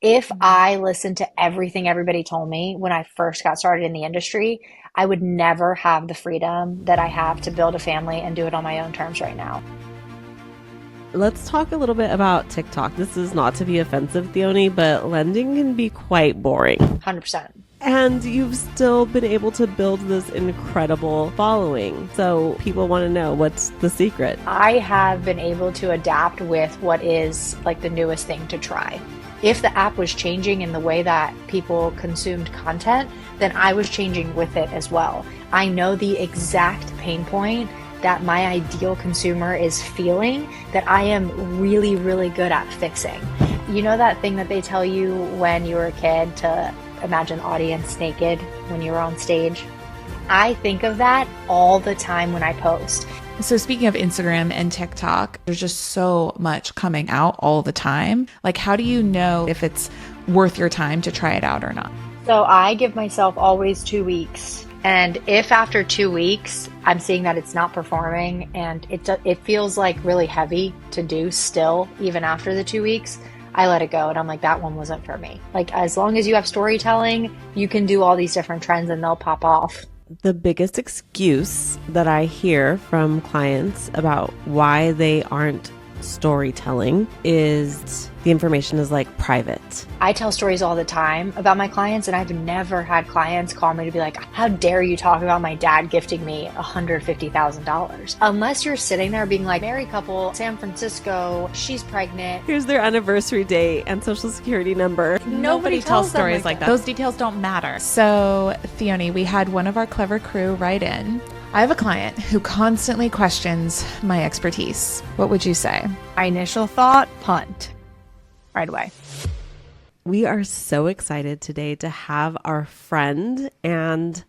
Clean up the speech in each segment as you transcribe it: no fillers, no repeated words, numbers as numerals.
If I listened to everything everybody told me when I first got started in the industry, I would never have the freedom that I have to build a family and do it on my own terms right now. Let's talk a little bit about TikTok. This is not to be offensive, Theoni, but lending can be quite boring. 100%. And you've still been able to build this incredible following. So people want to know, what's the secret? I have been able to adapt with what is like the newest thing to try. If the app was changing in the way that people consumed content, then I was changing with it as well. I know the exact pain point that my ideal consumer is feeling that I am really, really good at fixing. You know that thing that they tell you when you were a kid to imagine audience naked when you were on stage? I think of that all the time when I post. So speaking of Instagram and TikTok, there's just so much coming out all the time. Like, how do you know if it's worth your time to try it out or not? So I give myself always 2 weeks. And if after 2 weeks, I'm seeing that it's not performing and it feels like really heavy to do still, even after the 2 weeks, I let it go. And I'm like, that one wasn't for me. Like, as long as you have storytelling, you can do all these different trends and they'll pop off. The biggest excuse that I hear from clients about why they aren't storytelling is the information is like private. I tell stories all the time about my clients, and I've never had clients call me to be like, how dare you talk about my dad gifting me $150,000? Unless you're sitting there being like, married couple, San Francisco, she's pregnant. Here's their anniversary date and social security number. Nobody tells stories like that. Those details don't matter. So, Theoni, we had one of our clever crew write in. I have a client who constantly questions my expertise. What would you say? My initial thought, punt. Right away. We are so excited today to have our friend and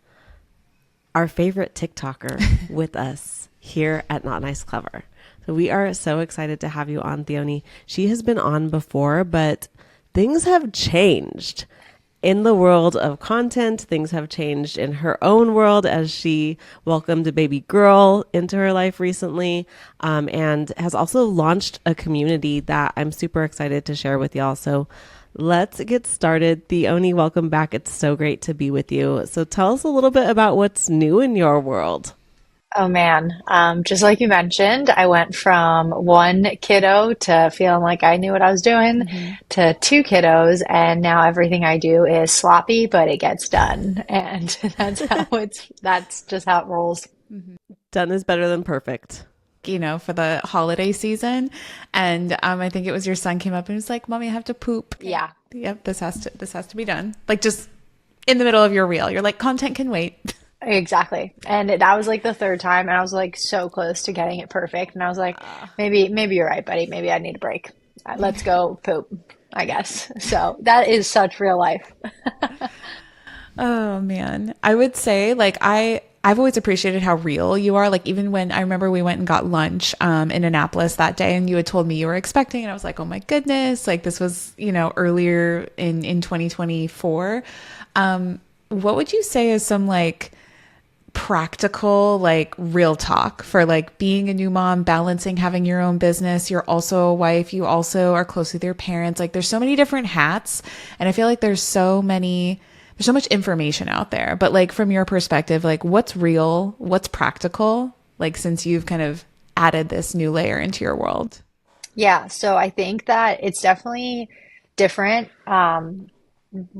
our favorite TikToker with us here at Not Nice Clever. So we are so excited to have you on, Theoni. She has been on before, but things have changed. In the world of content, things have changed in her own world as she welcomed a baby girl into her life recently, and has also launched a community that I'm super excited to share with y'all. So let's get started. Theoni, welcome back. It's so great to be with you. So tell us a little bit about what's new in your world. Oh man, just like you mentioned, I went from one kiddo to feeling like I knew what I was doing to two kiddos, and now everything I do is sloppy, but it gets done. And that's just how it rolls. Done is better than perfect. You know, for the holiday season. And I think it was your son came up and was like, Mommy, I have to poop. Yeah. Yep, this has to be done. Like, just in the middle of your reel. You're like, content can wait. Exactly. And that was like the third time, and I was like so close to getting it perfect. And I was like, maybe you're right, buddy. Maybe I need a break. Let's go poop, I guess. So that is such real life. Oh man. I would say like I've always appreciated how real you are. Like even when I remember we went and got lunch in Annapolis that day and you had told me you were expecting and I was like, oh my goodness, like this was, earlier in 2024. What would you say is some like practical, like real talk for like being a new mom, balancing having your own business? You're also a wife. You also are close with your parents. Like there's so many different hats. And I feel like there's so much information out there, but like from your perspective, like what's real, what's practical, like since you've kind of added this new layer into your world? Yeah. So I think that it's definitely different,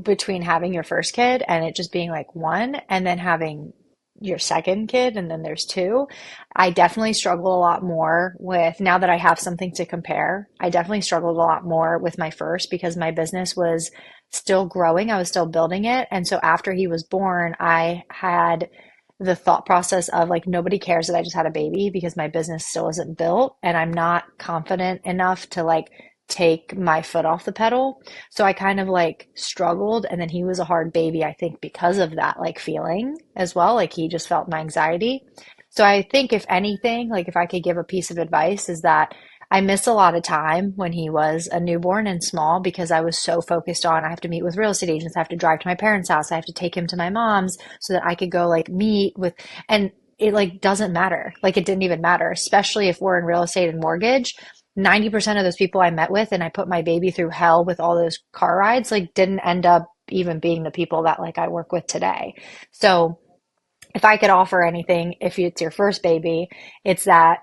between having your first kid and it just being like one, and then having your second kid and then there's two. I definitely struggle a lot more with, now that I have something to compare, I definitely struggled a lot more with my first because my business was still growing. I was still building it. And so after he was born, I had the thought process of like, nobody cares that I just had a baby because my business still isn't built and I'm not confident enough to like take my foot off the pedal. So I kind of like struggled. And then he was a hard baby, I think, because of that like feeling as well. Like he just felt my anxiety. So I think if anything, like if I could give a piece of advice is that I missed a lot of time when he was a newborn and small because I was so focused on I have to meet with real estate agents, I have to drive to my parents' house, I have to take him to my mom's so that I could go like meet with, and it like doesn't matter. Like it didn't even matter, especially if we're in real estate and mortgage. 90% of those people I met with and I put my baby through hell with all those car rides, like didn't end up even being the people that like I work with today. So if I could offer anything, if it's your first baby, it's that,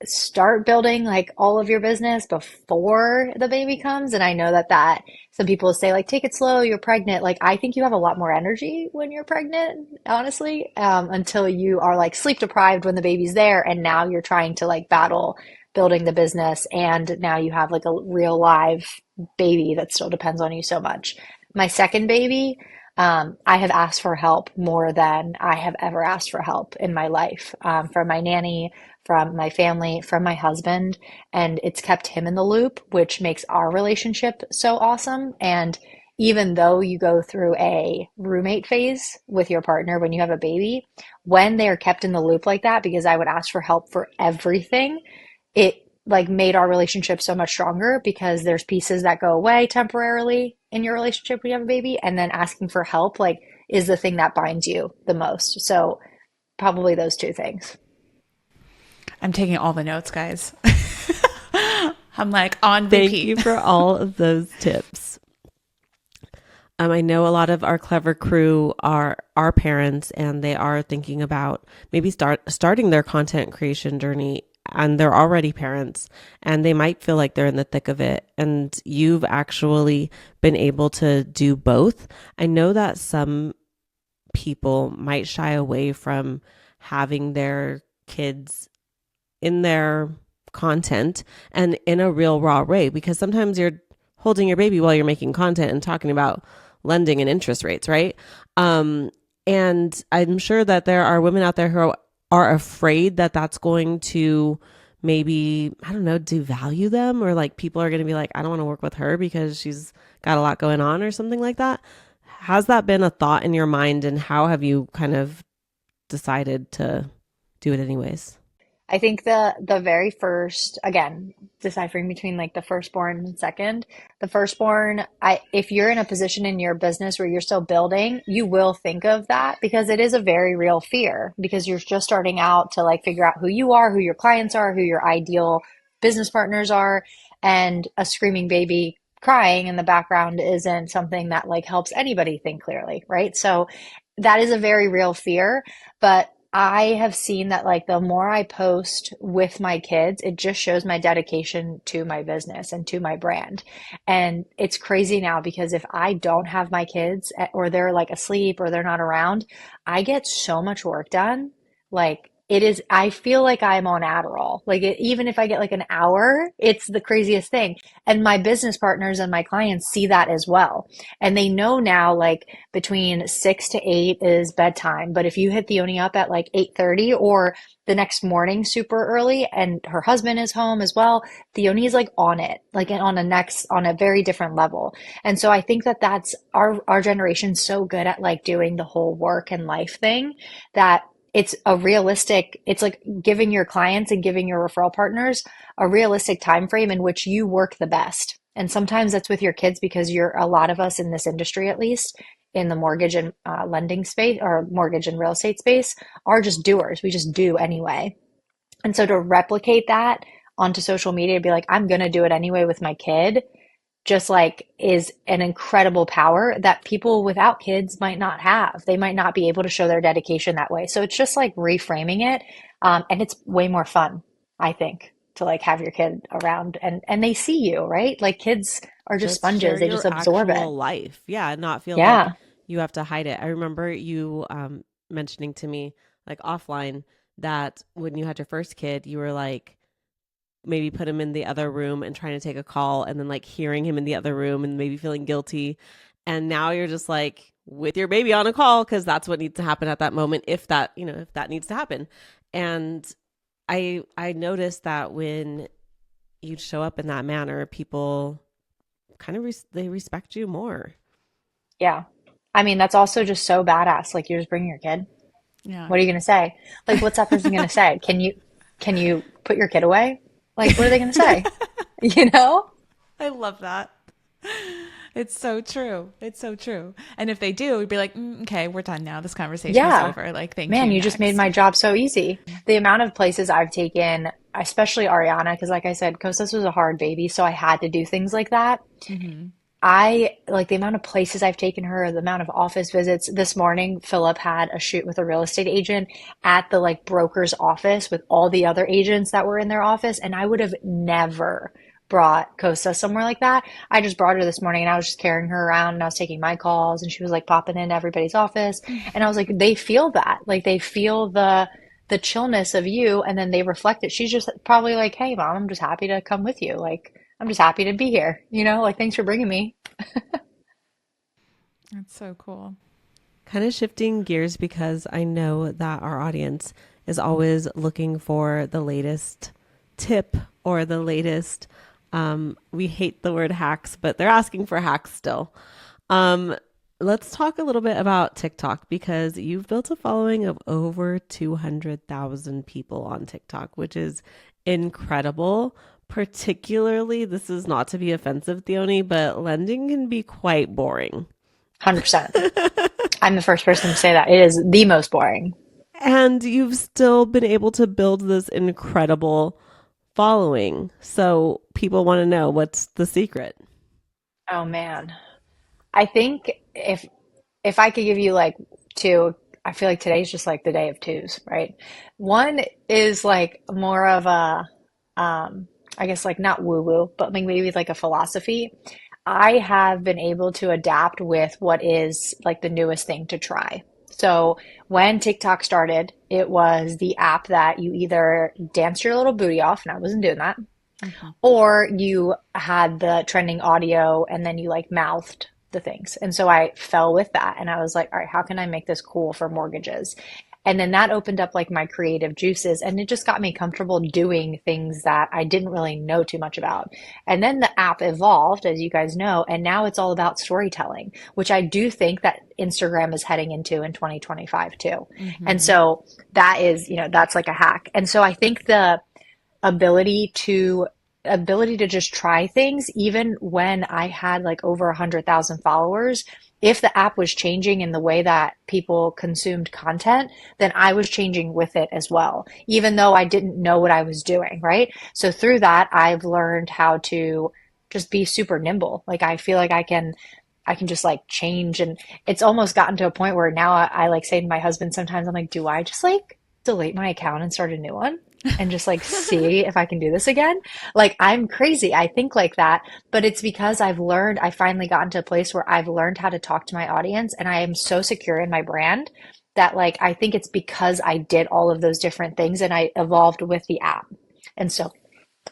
start building like all of your business before the baby comes. And I know that some people say like, take it slow, you're pregnant. Like, I think you have a lot more energy when you're pregnant, honestly, until you are like sleep deprived when the baby's there. And now you're trying to like battle building the business. And now you have like a real live baby that still depends on you so much. My second baby, I have asked for help more than I have ever asked for help in my life, from my nanny, from my family, from my husband, and it's kept him in the loop, which makes our relationship so awesome. And even though you go through a roommate phase with your partner when you have a baby, when they are kept in the loop like that, because I would ask for help for everything, it like made our relationship so much stronger because there's pieces that go away temporarily in your relationship when you have a baby, and then asking for help like is the thing that binds you the most. So probably those two things. I'm taking all the notes, guys. I'm like on Thank you repeat. for all of those tips. I know a lot of our clever crew are our parents, and they are thinking about maybe starting their content creation journey, and they're already parents, and they might feel like they're in the thick of it. And you've actually been able to do both. I know that some people might shy away from having their kids in their content and in a real raw way, because sometimes you're holding your baby while you're making content and talking about lending and interest rates, right? And I'm sure that there are women out there who are afraid that that's going to maybe, I don't know, devalue them, or like people are going to be like, I don't want to work with her because she's got a lot going on or something like that. Has that been a thought in your mind, and how have you kind of decided to do it anyways? I think the very first, again, deciphering between like the firstborn and second, the firstborn, if you're in a position in your business where you're still building, you will think of that because it is a very real fear because you're just starting out to like figure out who you are, who your clients are, who your ideal business partners are, and a screaming baby crying in the background isn't something that like helps anybody think clearly, right? So that is a very real fear, but I have seen that like the more I post with my kids, it just shows my dedication to my business and to my brand. And it's crazy now because if I don't have my kids or they're like asleep or they're not around, I get so much work done. Like it is, I feel like I'm on Adderall. Like even if I get like an hour, it's the craziest thing. And my business partners and my clients see that as well. And they know now like between 6 to 8 is bedtime. But if you hit Theoni up at like 8:30 or the next morning super early and her husband is home as well, Theoni is like on it, like on a very different level. And so I think that that's our generation's so good at like doing the whole work and life thing that it's like giving your clients and giving your referral partners a realistic time frame in which you work the best. And sometimes that's with your kids because a lot of us in this industry, at least in the mortgage and lending space or mortgage and real estate space, are just doers. We just do anyway. And so to replicate that onto social media, be like, I'm going to do it anyway with my kid, just like is an incredible power that people without kids might not have. They might not be able to show their dedication that way. So it's just like reframing it. And it's way more fun, I think, to like have your kid around and they see you, right? Like kids are just Just share sponges. They just your absorb it. actual life. Yeah, and not feel like Yeah. you have to hide it. I remember you mentioning to me, like offline, that when you had your first kid, you were like, maybe put him in the other room and trying to take a call, and then like hearing him in the other room and maybe feeling guilty. And now you're just like with your baby on a call because that's what needs to happen at that moment, if that, if that needs to happen. And I noticed that when you show up in that manner, people kind of they respect you more. Yeah. I mean, that's also just so badass. Like you're just bringing your kid. Yeah. What are you going to say? Like, what's that person going to say? Can you put your kid away? Like, what are they going to say? You know? I love that. It's so true. It's so true. And if they do, we'd be like, okay, we're done now. This conversation is Yeah. over. Like, thank Man, you. you just made Next. my job so easy. The amount of places I've taken especially Ariana, because like I said, Kostas was a hard baby, so I had to do things like that. Mm-hmm. I like the amount of places I've taken her, the amount of office visits. This morning, Philip had a shoot with a real estate agent at the like broker's office with all the other agents that were in their office. And I would have never brought Costa somewhere like that. I just brought her this morning and I was just carrying her around and I was taking my calls and she was like popping into everybody's office. And I was like, they feel that. Like they feel the chillness of you and then they reflect it. She's just probably like, hey, mom, I'm just happy to come with you. Like, I'm just happy to be here, like thanks for bringing me. That's so cool. Kind of shifting gears because I know that our audience is always looking for the latest tip or the latest, we hate the word hacks, but they're asking for hacks still. Um, let's talk a little bit about TikTok because you've built a following of over 200,000 people on TikTok, which is incredible. Particularly, this is not to be offensive, Theoni, but lending can be quite boring. 100%. I'm the first person to say that. It is the most boring. And you've still been able to build this incredible following. So people want to know what's the secret. Oh man. I think if I could give you like two, I feel like today's just like the day of twos, right? One is like more of a I guess like not woo woo, but like maybe like a philosophy. I have been able to adapt with what is like the newest thing to try. So when TikTok started, it was the app that you either danced your little booty off, and I wasn't doing that, Mm-hmm. or you had the trending audio and then you like mouthed the things. And so I fell with that and I was like, all right, how can I make this cool for mortgages? And then that opened up like my creative juices and it just got me comfortable doing things that I didn't really know too much about. And then the app evolved, as you guys know, and now it's all about storytelling, which I do think that Instagram is heading into in 2025 too. And Mm-hmm. so that is, that's like a hack. And so I think the ability to ability to just try things even when I had like over 100,000 followers. If the app was changing in the way that people consumed content, then I was changing with it as well, even though I didn't know what I was doing, right? So through that, I've learned how to just be super nimble. Like I feel like I can just like change, and it's almost gotten to a point where now I like say to my husband sometimes, I'm like, do I just like delete my account and start a new one and just like see if I can do this again? Like I'm crazy. I think like that, but it's because I finally gotten to a place where I've learned how to talk to my audience and I am so secure in my brand that like I think it's because I did all of those different things and I evolved with the app. And so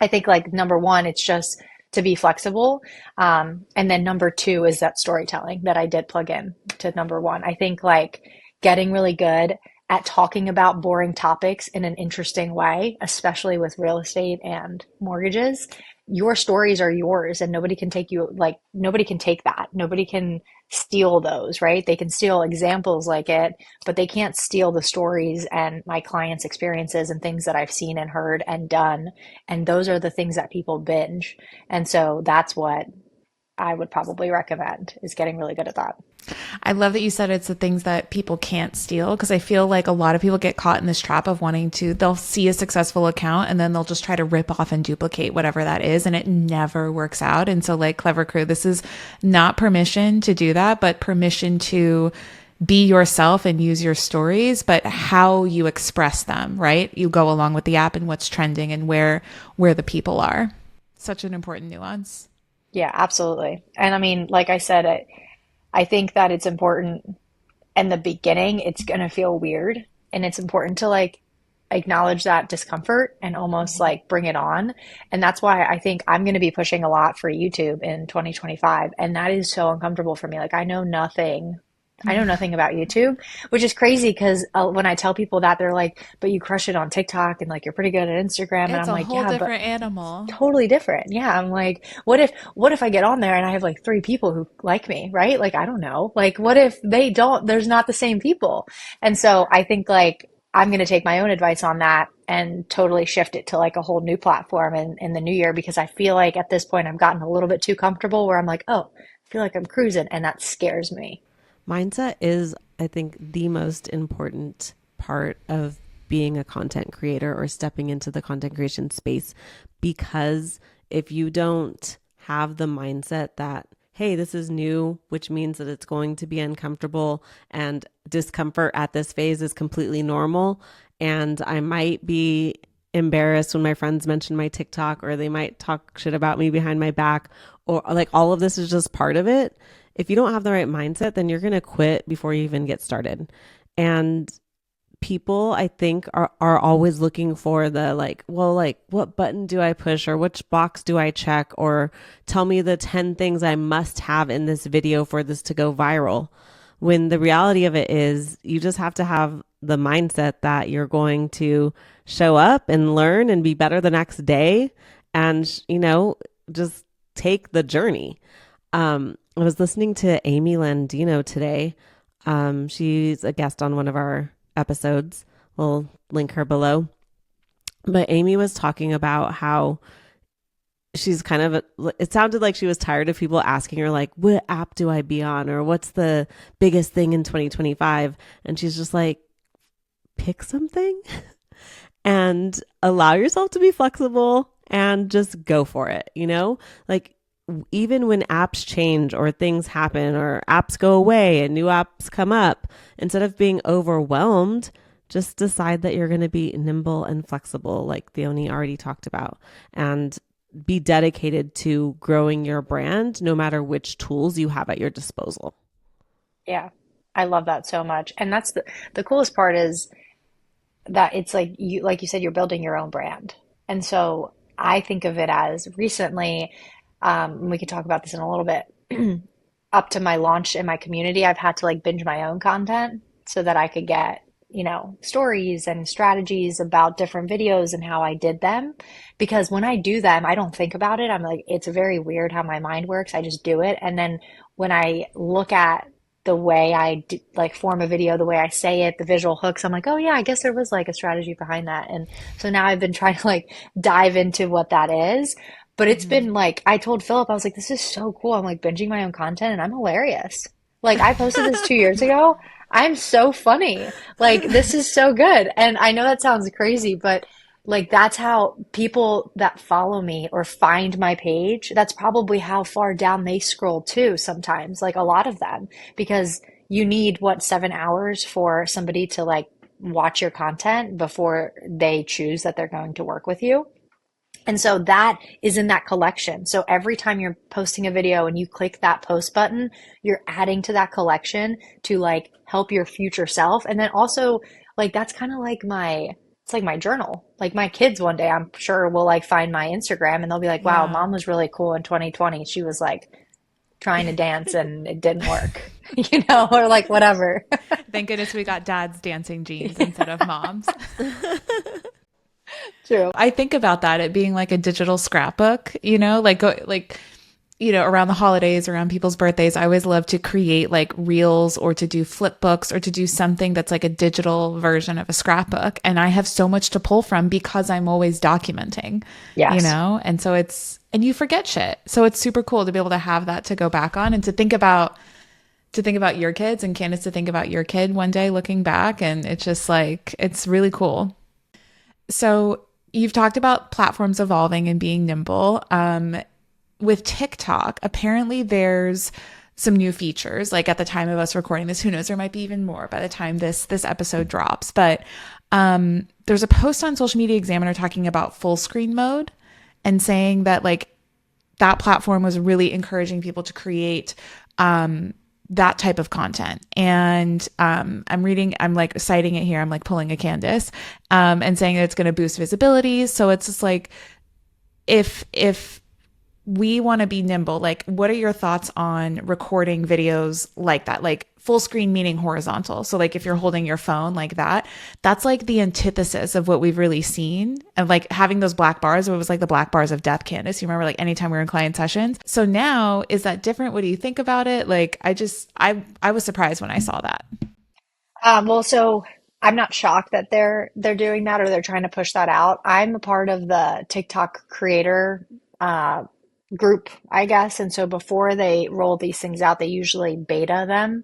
I think like number one, it's just to be flexible. And then number two is that storytelling that I did plug in to number one. I think like getting really good at talking about boring topics in an interesting way, especially with real estate and mortgages. Your stories are yours and nobody can take you, like, nobody can take that. Nobody can steal those, right? They can steal examples like it, but they can't steal the stories and my clients' experiences and things that I've seen and heard and done. And those are the things that people binge. And so that's what I would probably recommend is getting really good at that. I love that you said it's the things that people can't steal because I feel like a lot of people get caught in this trap of wanting to, they'll see a successful account and then they'll just try to rip off and duplicate whatever that is. And it never works out. And so, like, Clever Crew, this is not permission to do that, but permission to be yourself and use your stories, but how you express them, right? You go along with the app and what's trending and where the people are. Such an important nuance. Yeah, absolutely. And I mean, like I said, I think that it's important in the beginning, it's going to feel weird. And it's important to like acknowledge that discomfort and almost like bring it on. And that's why I think I'm going to be pushing a lot for YouTube in 2025. And that is so uncomfortable for me. Like I know nothing. I know nothing about YouTube, which is crazy because when I tell people that, they're like, but you crush it on TikTok and like you're pretty good at Instagram. And It's I'm a like, whole yeah, but different animal. totally different. Yeah. I'm like, what if I get on there and I have like three people who like me, right? Like, I don't know. Like, what if they don't, there's not the same people. And so I think like I'm going to take my own advice on that and totally shift it to like a whole new platform in the new year because I feel like at this point I've gotten a little bit too comfortable where I'm like, oh, I feel like I'm cruising and that scares me. Mindset is, I think, the most important part of being a content creator or stepping into the content creation space. Because if you don't have the mindset that, hey, this is new, which means that it's going to be uncomfortable and discomfort at this phase is completely normal. And I might be embarrassed when my friends mention my TikTok, or they might talk shit about me behind my back, or like all of this is just part of it. If you don't have the right mindset, then you're going to quit before you even get started. And people, I think, are always looking for the like, well, like what button do I push, or which box do I check, or tell me the 10 things I must have in this video for this to go viral. When the reality of it is you just have to have the mindset that you're going to show up and learn and be better the next day, and, you know, just take the journey. I was listening to Amy Landino today. She's a guest on one of our episodes. We'll link her below. But Amy was talking about how she's kind of, it sounded like she was tired of people asking her, like, what app do I be on? Or what's the biggest thing in 2025? And she's just like, pick something and allow yourself to be flexible and just go for it. You know, like, even when apps change or things happen or apps go away and new apps come up, instead of being overwhelmed, just decide that you're going to be nimble and flexible, like Theoni already talked about, and be dedicated to growing your brand no matter which tools you have at your disposal. Yeah, I love that so much. And that's the coolest part is that it's like you said, you're building your own brand. And so I think of it as recently, and we could talk about this in a little bit, up to my launch in my community, I've had to like binge my own content so that I could get, you know, stories and strategies about different videos and how I did them. Because when I do them, I don't think about it. I'm like, it's very weird how my mind works. I just do it. And then when I look at the way I do, like form a video, the way I say it, the visual hooks, I'm like, oh yeah, I guess there was like a strategy behind that. And so now I've been trying to like dive into what that is. But it's Mm-hmm. been like, I told Philip, I was like, this is so cool. I'm like binging my own content and I'm hilarious. Like I posted this 2 years ago. I'm so funny. Like this is so good. And I know that sounds crazy, but like that's how people that follow me or find my page, that's probably how far down they scroll too sometimes, like a lot of them, because you need what, 7 hours for somebody to like watch your content before they choose that they're going to work with you. And so that is in that collection. So every time you're posting a video and you click that post button, you're adding to that collection to like help your future self. And then also like that's kind of like it's like my journal. Like my kids one day, I'm sure will like find my Instagram and they'll be like, wow, Yeah. mom was really cool in 2020. She was like trying to dance and it didn't work, or like whatever. Thank goodness we got dad's dancing jeans instead of mom's. True. I think about that, it being like a digital scrapbook, like around the holidays, around people's birthdays, I always love to create like reels or to do flip books or to do something that's like a digital version of a scrapbook. And I have so much to pull from because I'm always documenting, Yes. and so and you forget shit. So it's super cool to be able to have that to go back on and to think about your kids, and Candace to think about your kid one day looking back. And it's just like, it's really cool. So you've talked about platforms evolving and being nimble. With TikTok, apparently there's some new features. Like at the time of us recording this, who knows, there might be even more by the time this episode drops. But there's a post on Social Media Examiner talking about full screen mode and saying that like that platform was really encouraging people to create that type of content. And I'm like citing it here. I'm like pulling a Candace and saying that it's going to boost visibility. So it's just like, if we want to be nimble, like what are your thoughts on recording videos like that? Like full screen meaning horizontal. So like if you're holding your phone like that, that's like the antithesis of what we've really seen. And like having those black bars, it was like the black bars of death, Candace. You remember like anytime we were in client sessions. So now, is that different? What do you think about it? Like I was surprised when I saw that. Well, so I'm not shocked that they're doing that or they're trying to push that out. I'm a part of the TikTok creator uh, group, I guess, and so before they roll these things out, they usually beta them.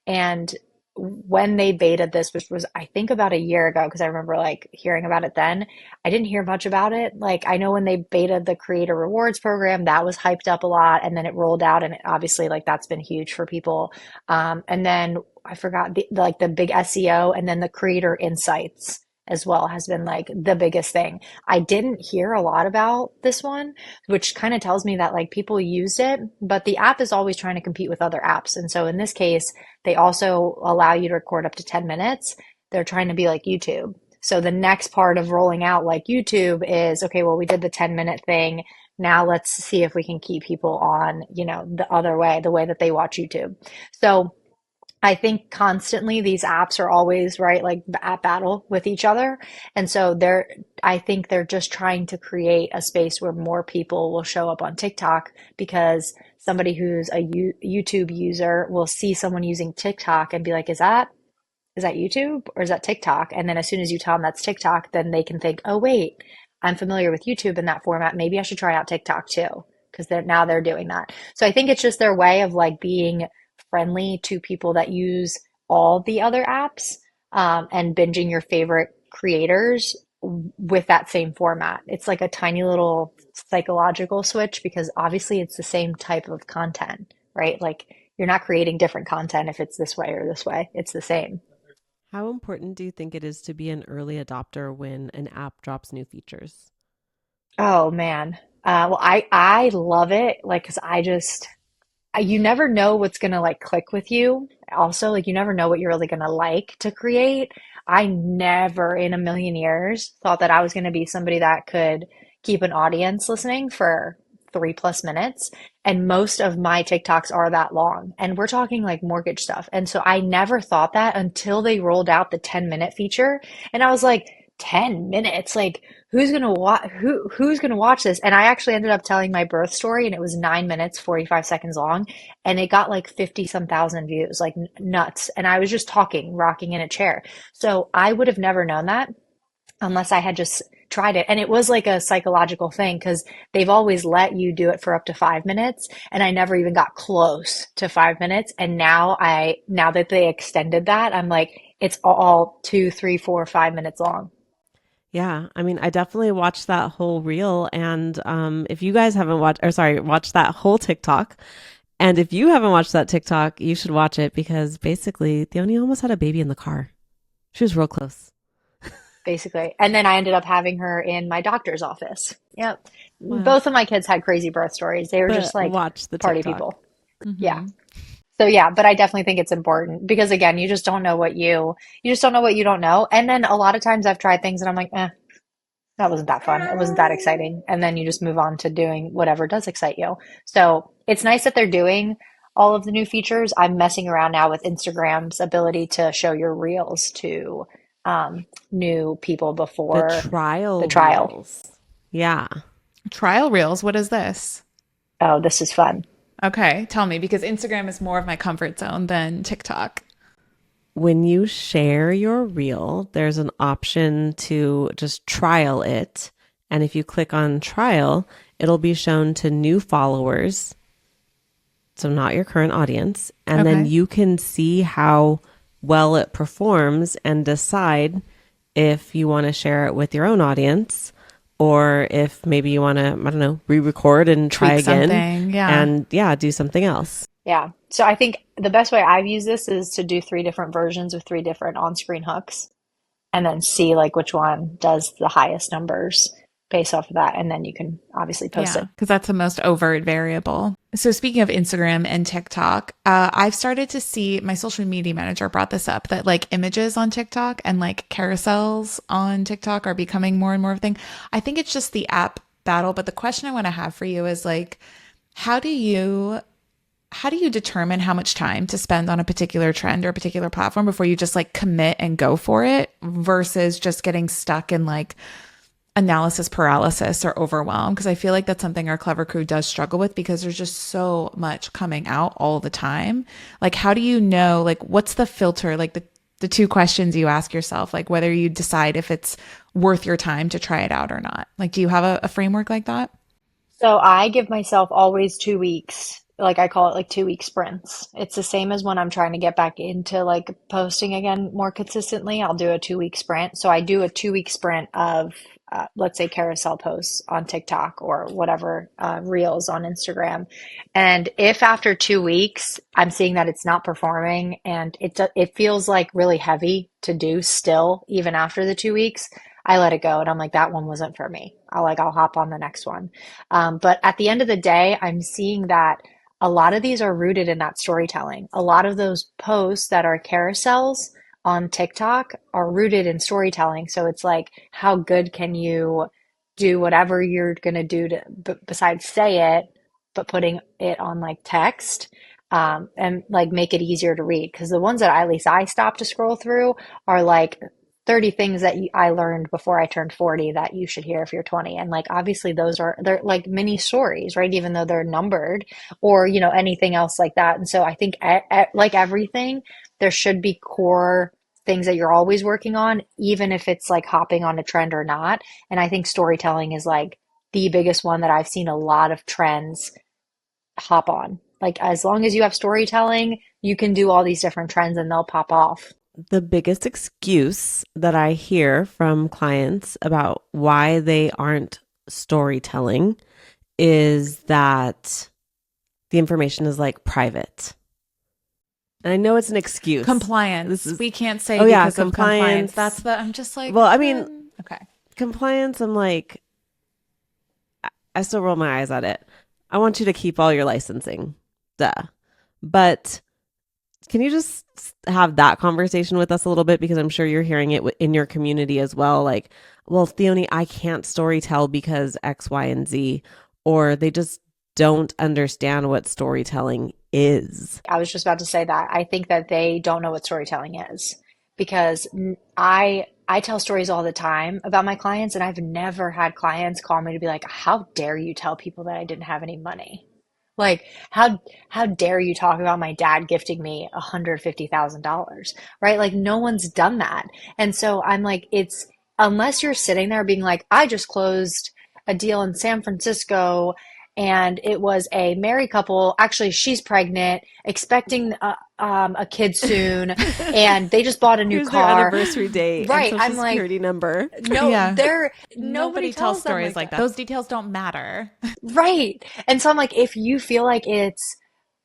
And when they betaed this, which was I think about a year ago, because I remember like hearing about it then. I didn't hear much about it. Like I know when they betaed the creator rewards program, that was hyped up a lot, and then it rolled out, and obviously like that's been huge for people. And then I forgot like the big SEO, and then the creator insights as well has been like the biggest thing. I didn't hear a lot about this one, which kind of tells me that like people used it, but the app is always trying to compete with other apps. And so in this case, they also allow you to record up to 10 minutes. They're trying to be like YouTube. So the next part of rolling out like YouTube is, okay, well, we did the 10-minute thing. Now let's see if we can keep people on, the other way, the way that they watch YouTube. So I think constantly these apps are always right, like at battle with each other. And so I think they're just trying to create a space where more people will show up on TikTok because somebody who's a YouTube user will see someone using TikTok and be like, is that YouTube or is that TikTok? And then as soon as you tell them that's TikTok, then they can think, oh, wait, I'm familiar with YouTube in that format. Maybe I should try out TikTok too, because they're doing that. So I think it's just their way of like being friendly to people that use all the other apps, and binging your favorite creators with that same format. It's like a tiny little psychological switch because obviously it's the same type of content, right? Like you're not creating different content if it's this way or this way. It's the same. How important do you think it is to be an early adopter when an app drops new features? Oh man. Well, I love it. Like, cause you never know what's gonna like click with you. Also, like you never know what you're really gonna like to create. I never in a million years thought that I was gonna be somebody that could keep an audience listening for 3+ minutes. And most of my TikToks are that long. And we're talking like mortgage stuff. And so I never thought that until they rolled out the 10-minute feature. And I was like, 10 minutes? Like who's gonna watch who's gonna watch this? And I actually ended up telling my birth story and it was 9 minutes, 45 seconds long, and it got like 50 some thousand views, like nuts. And I was just talking, rocking in a chair. So I would have never known that unless I had just tried it. And it was like a psychological thing because they've always let you do it for up to 5 minutes. And I never even got close to 5 minutes. And now that they extended that, I'm like, it's all 2, 3, 4, 5 minutes long. Yeah, I mean, I definitely watched that whole reel, and if you guys haven't watched that whole TikTok, and if you haven't watched that TikTok, you should watch it because basically, Theoni almost had a baby in the car. She was real close. Basically. And then I ended up having her in my doctor's office. Yep. Wow. Both of my kids had crazy birth stories. They were just But like watch the party TikTok. people. Yeah. Mm-hmm. So yeah, but I definitely think it's important because again, you just don't know what you don't know. And then a lot of times I've tried things and I'm like, that wasn't that fun. It wasn't that exciting. And then you just move on to doing whatever does excite you. So it's nice that they're doing all of the new features. I'm messing around now with Instagram's ability to show your reels to new people The before the trial trial. reels. Yeah. Trial reels. What is this? Oh, this is fun. Okay, tell me because Instagram is more of my comfort zone than TikTok. When you share your reel, there's an option to just trial it. And if you click on trial, it'll be shown to new followers. So not your current audience. And then Okay. you can see how well it performs and decide if you want to share it with your own audience or if maybe you want to, I don't know, re-record and try Tweak again something. Yeah. and yeah, do something else. Yeah. So I think the best way I've used this is to do three different versions with three different on-screen hooks and then see like which one does the highest numbers based off of that. And then you can obviously post Yeah, it. because that's the most overt variable. So speaking of Instagram and TikTok, I've started to see my social media manager brought this up that like images on TikTok and like carousels on TikTok are becoming more and more of a thing. I think it's just the app battle, but the question I want to have for you is like, how do you how do you determine how much time to spend on a particular trend or a particular platform before you just like commit and go for it versus just getting stuck in like analysis paralysis or overwhelm? Because I feel like that's something our clever crew does struggle with because there's just so much coming out all the time. Like, how do you know, like, what's the filter? Like the two questions you ask yourself, like whether you decide if it's worth your time to try it out or not. Like, do you have a framework like that? So I give myself always 2 weeks like I call it like 2 week sprints. It's the same as when I'm trying to get back into like posting again more consistently. I'll do a 2 week sprint. So I do a 2 week sprint of, let's say, carousel posts on TikTok or whatever, reels on Instagram. And if after 2 weeks I'm seeing that it's not performing and it feels like really heavy to do still, even after the 2 weeks, I let it go. And I'm like, that one wasn't for me. I'll hop on the next one. But at the end of the day, I'm seeing that a lot of these are rooted in that storytelling. A lot of those posts that are carousels on TikTok are rooted in storytelling. So it's like, how good can you do whatever you're going to do to besides say it, but putting it on like text, and like make it easier to read. Because the ones that at least I stop to scroll through are like 30 things that I learned before I turned 40 that you should hear if you're 20. And like, obviously they're like mini stories, right? Even though they're numbered or, anything else like that. And so I think like everything, there should be core things that you're always working on, even if it's like hopping on a trend or not. And I think storytelling is like the biggest one that I've seen a lot of trends hop on. Like, as long as you have storytelling, you can do all these different trends and they'll pop off. The biggest excuse that I hear from clients about why they aren't storytelling is that the information is like private. And I know it's an excuse. Compliance. We can't say oh yeah, because of compliance. compliance. I'm just like, Well, I mean, okay. compliance, I'm like, I still roll my eyes at it. I want you to keep all your licensing. Duh. But can you just have that conversation with us a little bit? Because I'm sure you're hearing it in your community as well. Like, well, Theoni, I can't storytell because X, Y, and Z. Or they just don't understand what storytelling is. I was just about to say that. I think that they don't know what storytelling is because I tell stories all the time about my clients, and I've never had clients call me to be like, "How dare you tell people that I didn't have any money?" Like, how dare you talk about my dad gifting me $150,000, right? Like, no one's done that. And so I'm like, it's unless you're sitting there being like, I just closed a deal in San Francisco and it was a married couple. Actually, she's pregnant, expecting a kid soon, and they just bought a new Here's their car. anniversary date and Right. social I'm like, security number. no, Yeah. nobody tells tells them stories like like that. Those details don't matter. Right. And so I'm like, if you feel like it's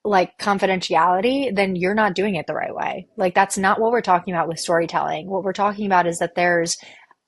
like confidentiality, then you're not doing it the right way. Like, that's not what we're talking about with storytelling. What we're talking about is that there's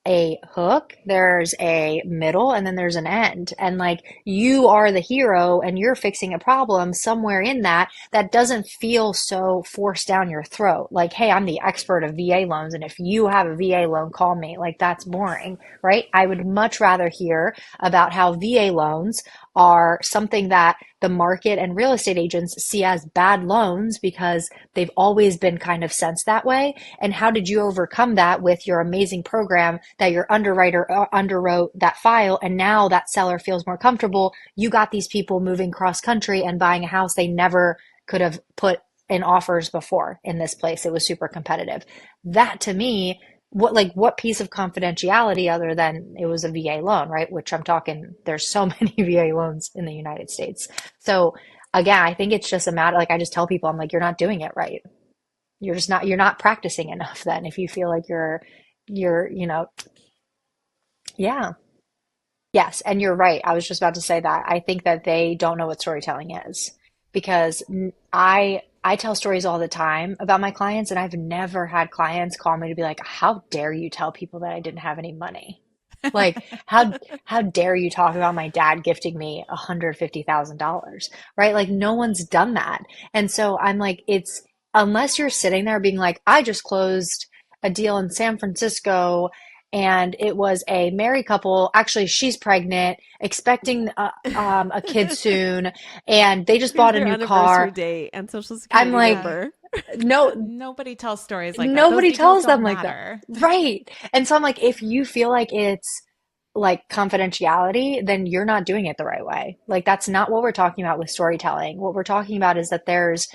a hook, there's a middle, and then there's an end. And like, you are the hero and you're fixing a problem somewhere in that doesn't feel so forced down your throat. Like, hey, I'm the expert of VA loans, and if you have a VA loan, call me. Like, that's boring, right? I would much rather hear about how VA loans are something that the market and real estate agents see as bad loans because they've always been kind of sensed that way. And how did you overcome that with your amazing program that your underwriter underwrote that file? And now that seller feels more comfortable. You got these people moving cross country and buying a house they never could have put in offers before in this place. It was super competitive. That to me, what piece of confidentiality other than it was a VA loan, right? Which I'm talking, there's so many VA loans in the United States. So again, I think it's just a matter, like I just tell people, I'm like, you're not doing it right. You're not practicing enough then if you feel like you're, yeah. Yes, and you're right. I was just about to say that. I think that they don't know what storytelling is because I tell stories all the time about my clients, and I've never had clients call me to be like, "How dare you tell people that I didn't have any money?" Like, how dare you talk about my dad gifting me $150,000, right? Like, no one's done that. And so I'm like, it's unless you're sitting there being like, I just closed a deal in San Francisco and it was a married couple. Actually, she's pregnant, expecting a kid soon, and they just Here's bought a their new anniversary car. date and social I'm security like, number. no, Nobody tells stories like that. Those nobody details tells them don't like that. matter. Right. And so I'm like, if you feel like it's like confidentiality, then you're not doing it the right way. Like, that's not what we're talking about with storytelling. What we're talking about is that there's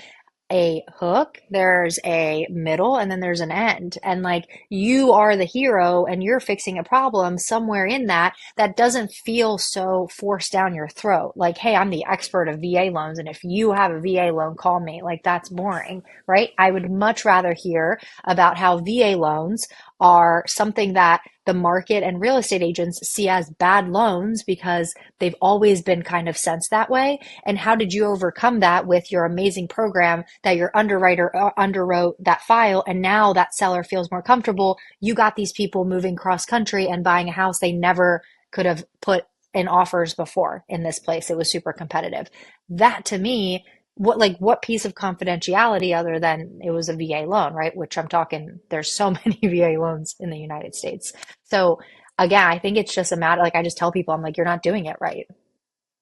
a hook, there's a middle, and then there's an end. And like you are the hero and you're fixing a problem somewhere in that doesn't feel so forced down your throat. Like, hey, I'm the expert of VA loans, and if you have a VA loan, call me. Like, that's boring, right? I would much rather hear about how VA loans are something that the market and real estate agents see as bad loans because they've always been kind of sensed that way. And how did you overcome that with your amazing program that your underwriter underwrote that file? And now that seller feels more comfortable. You got these people moving cross country and buying a house they never could have put in offers before in this place. It was super competitive. That to me, what piece of confidentiality other than it was a VA loan, right? Which I'm talking, there's so many VA loans in the United States. So again, I think it's just a matter, like I just tell people, I'm like, you're not doing it right.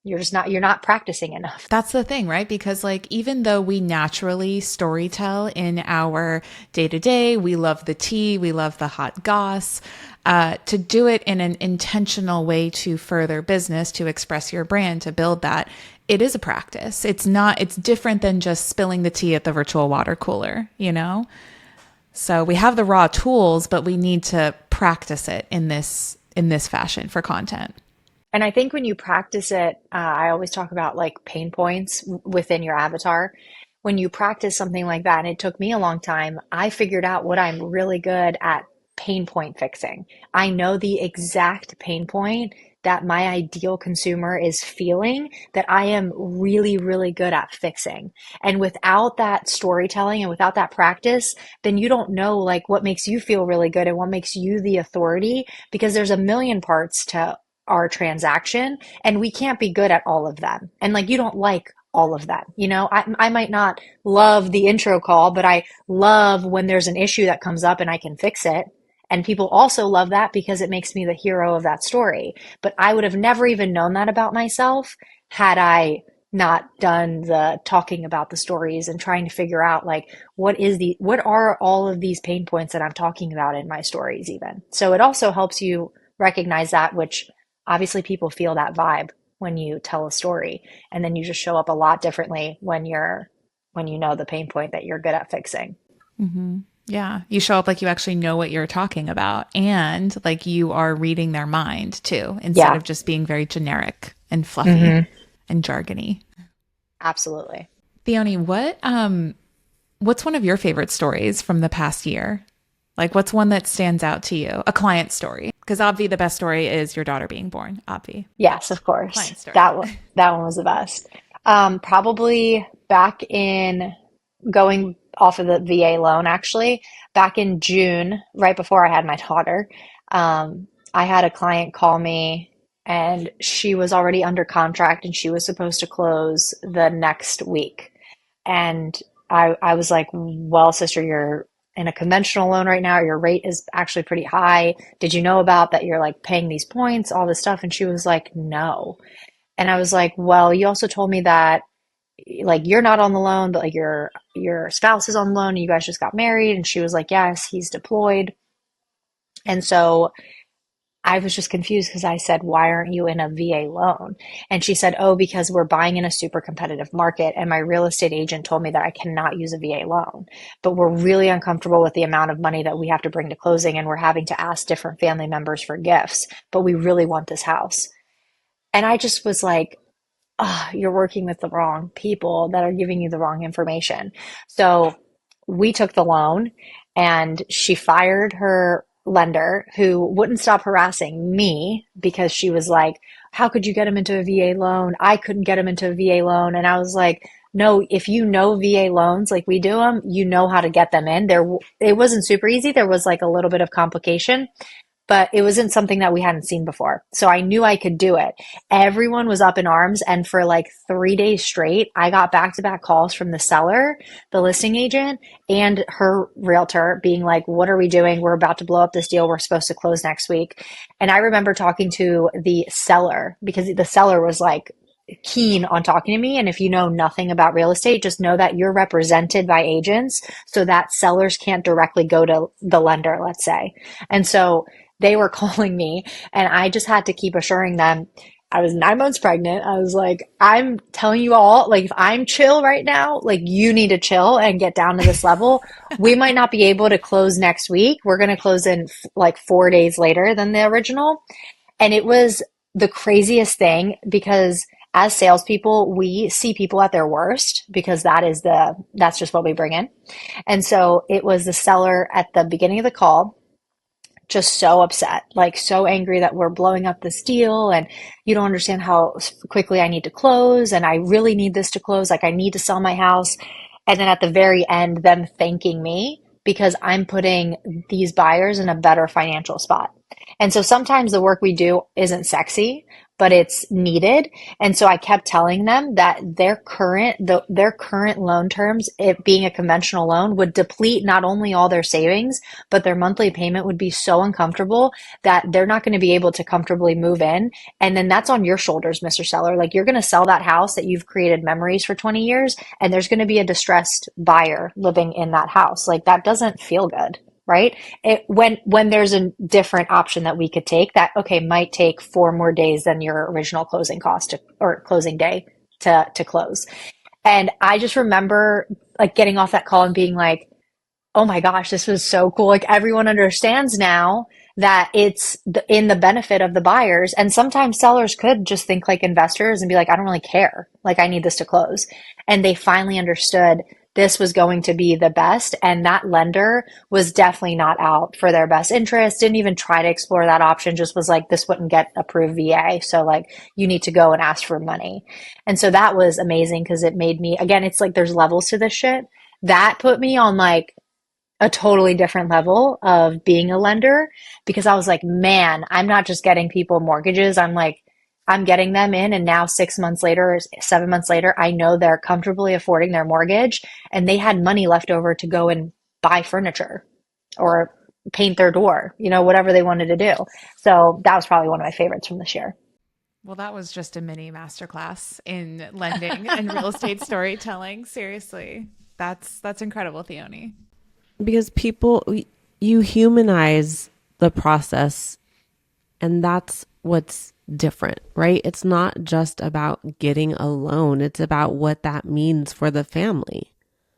You're not practicing enough. That's the thing, right? Because like even though we naturally storytell in our day to day, we love the tea, we love the hot goss, to do it in an intentional way to further business, to express your brand, to build that, it is a practice. It's different than just spilling the tea at the virtual water cooler, you know? So we have the raw tools, but we need to practice it in this fashion for content. And I think when you practice it, I always talk about like pain points within your avatar. When you practice something like that, and it took me a long time, I figured out what I'm really good at: pain point fixing. I know the exact pain point that my ideal consumer is feeling that I am really, really good at fixing. And without that storytelling and without that practice, then you don't know like what makes you feel really good and what makes you the authority, because there's a million parts to our transaction and we can't be good at all of them. And like, you don't like all of that. You know, I might not love the intro call, but I love when there's an issue that comes up and I can fix it. And people also love that because it makes me the hero of that story. But I would have never even known that about myself had I not done the talking about the stories and trying to figure out like what are all of these pain points that I'm talking about in my stories even. So it also helps you recognize that, which obviously people feel that vibe when you tell a story, and then you just show up a lot differently when you know the pain point that you're good at fixing. Yeah. You show up like you actually know what you're talking about and like you are reading their mind too, instead Yeah. of just being very generic and fluffy and jargony. Absolutely. Theoni, what's one of your favorite stories from the past year? Like what's one that stands out to you? A client story. Because obvi the best story is your daughter being born. Obvi. Yes, of course. Client story. That one was the best. Probably back in going off of the VA loan, actually, back in June, right before I had my daughter, I had a client call me and she was already under contract and she was supposed to close the next week. And I was like, well, sister, you're in a conventional loan right now. Your rate is actually pretty high. Did you know about that? You're like paying these points, all this stuff. And she was like, no. And I was like, well, you also told me that like you're not on the loan, but like your spouse is on the loan and you guys just got married. And she was like, yes, he's deployed. And so I was just confused because I said, why aren't you in a VA loan? And she said, oh, because we're buying in a super competitive market. And my real estate agent told me that I cannot use a VA loan, but we're really uncomfortable with the amount of money that we have to bring to closing. And we're having to ask different family members for gifts, but we really want this house. And I just was like, oh, you're working with the wrong people that are giving you the wrong information. So we took the loan and she fired her lender who wouldn't stop harassing me because she was like, how could you get him into a VA loan? I couldn't get him into a VA loan. And I was like, no, if you know VA loans like we do them, you know how to get them in. It wasn't super easy. There was like a little bit of complication, but it wasn't something that we hadn't seen before. So I knew I could do it. Everyone was up in arms. And for like 3 days straight, I got back to back calls from the seller, the listing agent, and her realtor being like, what are we doing? We're about to blow up this deal. We're supposed to close next week. And I remember talking to the seller because the seller was like, keen on talking to me. And if you know nothing about real estate, just know that you're represented by agents so that sellers can't directly go to the lender, let's say. And so they were calling me and I just had to keep assuring them I was 9 months pregnant. I was like, I'm telling you all, like, if I'm chill right now, like, you need to chill and get down to this level. We might not be able to close next week. We're going to close in like 4 days later than the original. And it was the craziest thing because as salespeople, we see people at their worst because that's just what we bring in. And so it was the seller at the beginning of the call just so upset, like so angry that we're blowing up this deal and you don't understand how quickly I need to close and I really need this to close. Like I need to sell my house. And then at the very end, them thanking me because I'm putting these buyers in a better financial spot. And so sometimes the work we do isn't sexy, but it's needed. And so I kept telling them that their current loan terms, it being a conventional loan, would deplete not only all their savings, but their monthly payment would be so uncomfortable that they're not going to be able to comfortably move in. And then that's on your shoulders, Mr. Seller. Like you're going to sell that house that you've created memories for 20 years, and there's going to be a distressed buyer living in that house. Like that doesn't feel good, right? When there's a different option that we could take that, okay, might take 4 more days than your original closing cost or closing day to close. And I just remember like getting off that call and being like, oh my gosh, this was so cool. Like everyone understands now that it's in the benefit of the buyers. And sometimes sellers could just think like investors and be like, I don't really care. Like I need this to close. And they finally understood this was going to be the best. And that lender was definitely not out for their best interest, didn't even try to explore that option, just was like, this wouldn't get approved VA. So like you need to go and ask for money. And so that was amazing because it made me, again, it's like there's levels to this shit. That put me on like a totally different level of being a lender because I was like, man, I'm not just getting people mortgages. I'm like, I'm getting them in. And now 6 months later, 7 months later, I know they're comfortably affording their mortgage and they had money left over to go and buy furniture or paint their door, whatever they wanted to do. So that was probably one of my favorites from this year. Well, that was just a mini masterclass in lending and real estate storytelling. Seriously, that's incredible, Theoni. Because you humanize the process, and that's what's different, right? It's not just about getting a loan, it's about what that means for the family.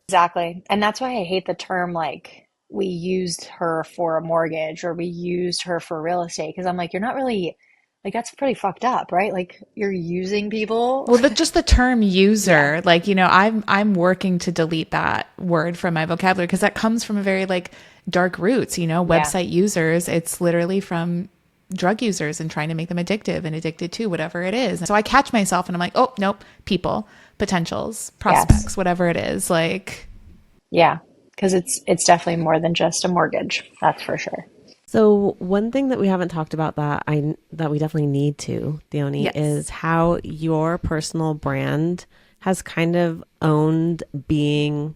Exactly. And that's why I hate the term like we used her for a mortgage or we used her for real estate because I'm like, you're not really like that's pretty fucked up, right? Like you're using people. Well, just the term Yeah. user, like, I'm working to delete that word from my vocabulary because that comes from a very like dark roots, Yeah. website users. It's literally from drug users and trying to make them addictive and addicted to whatever it is. So I catch myself and I'm like, oh, nope, people, potentials, Yes. prospects, whatever it is. Like, Yeah. Because it's definitely more than just a mortgage. That's for sure. So one thing that we haven't talked about that we definitely need to, Theoni, yes. is how your personal brand has kind of owned being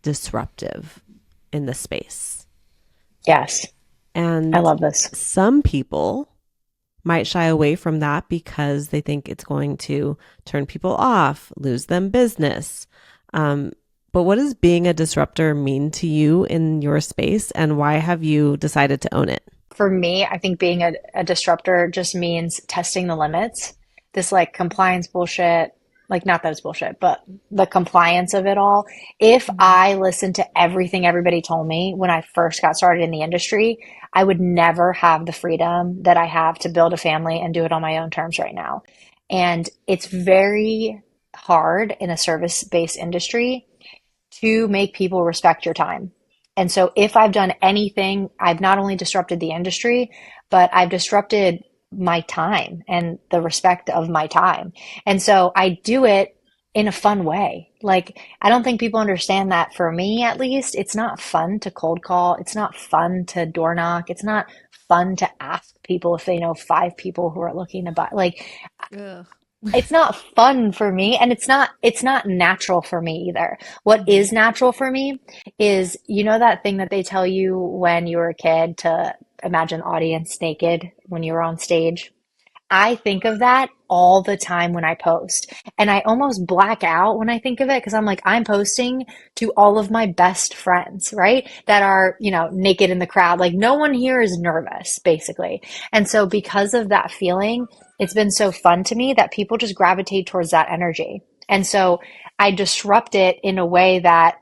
disruptive in the space. Yes. I And love this. some people might shy away from that because they think it's going to turn people off, lose them business. But what does being a disruptor mean to you in your space, and why have you decided to own it? For me, I think being a disruptor just means testing the limits. This like compliance bullshit, like not that it's bullshit, but the compliance of it all. If I listened to everything everybody told me when I first got started in the industry, I would never have the freedom that I have to build a family and do it on my own terms right now. And it's very hard in a service-based industry to make people respect your time. And so if I've done anything, I've not only disrupted the industry, but I've disrupted my time and the respect of my time. And so I do it in a fun way. Like, I don't think people understand that for me, at least, it's not fun to cold call. It's not fun to door knock. It's not fun to ask people if they know 5 people who are looking to buy. Like, Ugh. it's not fun for me and it's not natural for me either. What is natural for me is that thing that they tell you when you were a kid to imagine audience naked when you were on stage. I think of that all the time when I post and I almost black out when I think of it because I'm like I'm posting to all of my best friends, right? That are, naked in the crowd. Like no one here is nervous basically. And so because of that feeling, it's been so fun to me that people just gravitate towards that energy. And so I disrupt it in a way that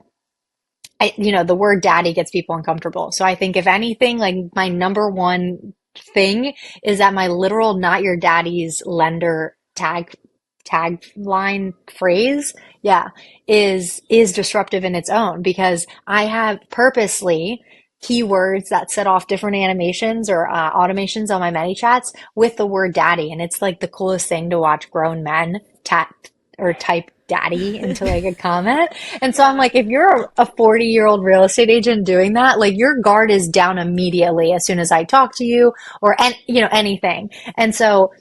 the word daddy gets people uncomfortable. So I think if anything, like my number one thing is that my literal not your daddy's lender tagline phrase, yeah, is disruptive in its own because I have purposely keywords that set off different animations or automations on my ManyChats with the word daddy. And it's like the coolest thing to watch grown men or type daddy into like a comment. And so I'm like, if you're a 40-year-old real estate agent doing that, like your guard is down immediately as soon as I talk to you or anything. And so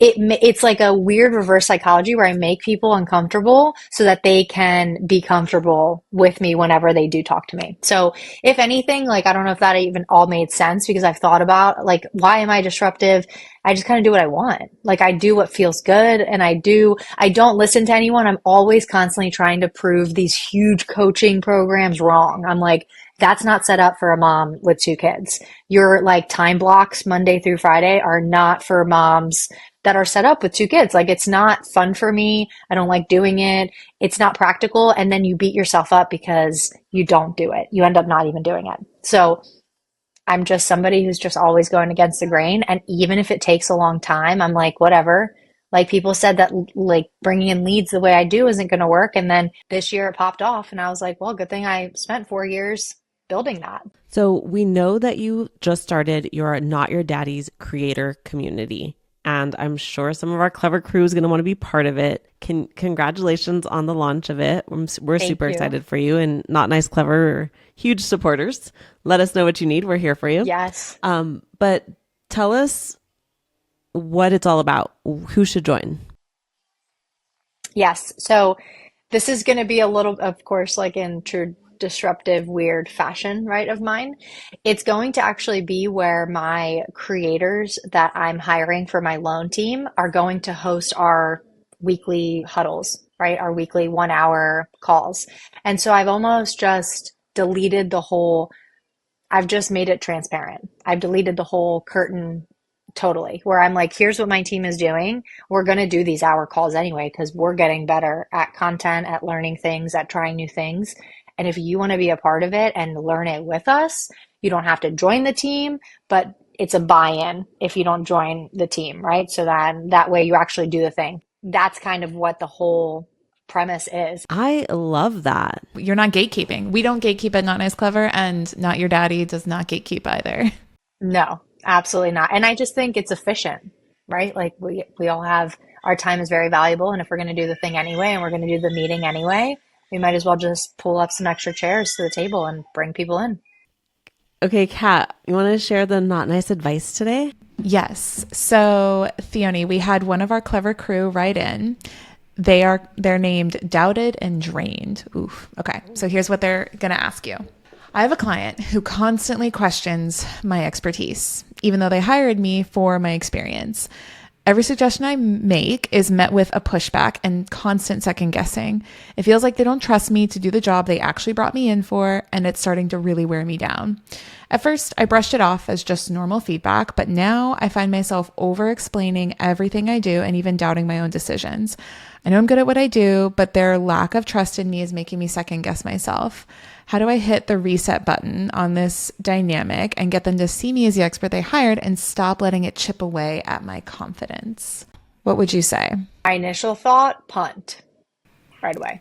it's like a weird reverse psychology where I make people uncomfortable so that they can be comfortable with me whenever they do talk to me. So if anything, like I don't know if that even all made sense because I've thought about like why am I disruptive? I just kind of do what I want. Like I do what feels good and I don't listen to anyone. I'm always constantly trying to prove these huge coaching programs wrong. I'm like, that's not set up for a mom with two kids. Your like time blocks Monday through Friday are not for moms that are set up with two kids. Like it's not fun for me. I don't like doing it. It's not practical. And then you beat yourself up because you don't do it. You end up not even doing it. So I'm just somebody who's just always going against the grain. And even if it takes a long time, I'm like, whatever. Like people said that like bringing in leads the way I do isn't going to work. And then this year it popped off and I was like, well, good thing I spent 4 years building that. So we know that you just started your Not Your Daddy's creator community. And I'm sure some of our clever crew is going to want to be part of it. Congratulations on the launch of it. We're super excited for you, and Not Nice Clever are huge supporters. Let us know what you need. We're here for you. Yes. But tell us what it's all about. Who should join? Yes. So this is going to be a little, of course, like in true disruptive, weird fashion, right, of mine. It's going to actually be where my creators that I'm hiring for my loan team are going to host our weekly huddles, right? Our weekly 1 hour calls. And so I've almost just deleted I've just made it transparent. I've deleted the whole curtain totally, where I'm like, here's what my team is doing. We're going to do these hour calls anyway, because we're getting better at content, at learning things, at trying new things. And if you want to be a part of it and learn it with us, you don't have to join the team, but it's a buy-in if you don't join the team, right? So that way you actually do the thing. That's kind of what the whole premise is. I love that. You're not gatekeeping. We don't gatekeep at Not Nice Clever, and Not Your Daddy does not gatekeep either. No, absolutely not. And I just think it's efficient, right? Like we all have, our time is very valuable. And if we're going to do the thing anyway, and we're going to do the meeting anyway, we might as well just pull up some extra chairs to the table and bring people in. Okay, Kat, you want to share the not nice advice today? Yes. So, Theoni, we had one of our clever crew write in. They're named Doubted and Drained. Oof. Okay. So here's what they're going to ask you. I have a client who constantly questions my expertise, even though they hired me for my experience. Every suggestion I make is met with a pushback and constant second guessing. It feels like they don't trust me to do the job they actually brought me in for, and it's starting to really wear me down. At first, I brushed it off as just normal feedback, but now I find myself over-explaining everything I do and even doubting my own decisions. I know I'm good at what I do, but their lack of trust in me is making me second guess myself. How do I hit the reset button on this dynamic and get them to see me as the expert they hired and stop letting it chip away at my confidence? What would you say? My initial thought, punt right away.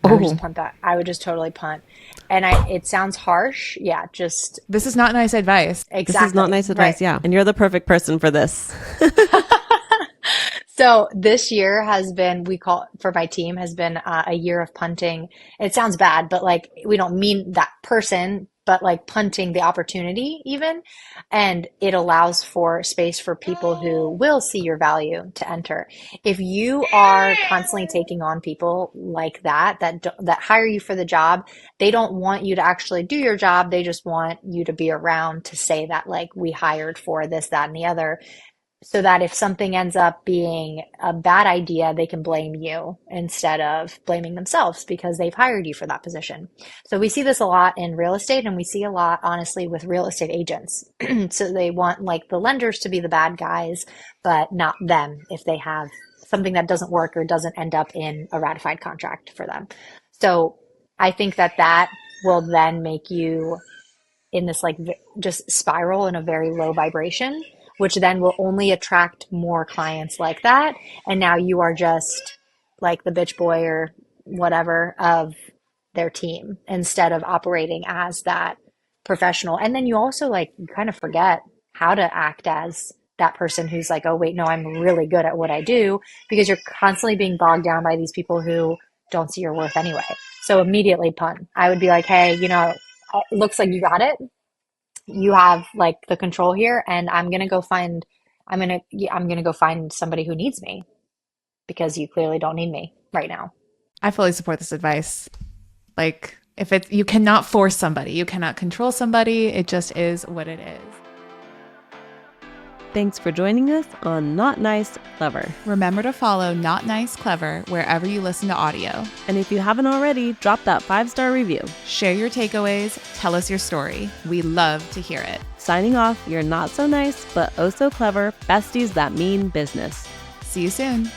I would just punt that. I would just totally punt. And it sounds harsh. Yeah, just. This is not nice advice. Exactly. This is not nice advice. Right. Yeah. And you're the perfect person for this. So this year for my team has been a year of punting. It sounds bad, but like we don't mean that person, but like punting the opportunity even. And it allows for space for people who will see your value to enter. If you are constantly taking on people like that hire you for the job, they don't want you to actually do your job. They just want you to be around to say that like we hired for this, that, and the other. so that if something ends up being a bad idea, they can blame you instead of blaming themselves because they've hired you for that position. So we see this a lot in real estate, and we see a lot, honestly, with real estate agents. So they want like the lenders to be the bad guys, but not them if they have something that doesn't work or doesn't end up in a ratified contract for them. So I think that that will then make you in this like just spiral in a very low vibration, which then will only attract more clients like that. And now you are just like the bitch boy or whatever of their team instead of operating as that professional. And then you also like you kind of forget how to act as that person who's like, oh, wait, no, I'm really good at what I do, because you're constantly being bogged down by these people who don't see your worth anyway. So immediately pun. I would be like, hey, it looks like you got it. You have like the control here, and I'm gonna go find somebody who needs me because you clearly don't need me right now. I fully support this advice. Like, if it's, you cannot force somebody, you cannot control somebody. It just is what it is. Thanks for joining us on Not Nice, Clever. Remember to follow Not Nice Clever wherever you listen to audio. And if you haven't already, drop that 5-star review. Share your takeaways. Tell us your story. We love to hear it. Signing off, your not so nice, but oh so clever besties that mean business. See you soon.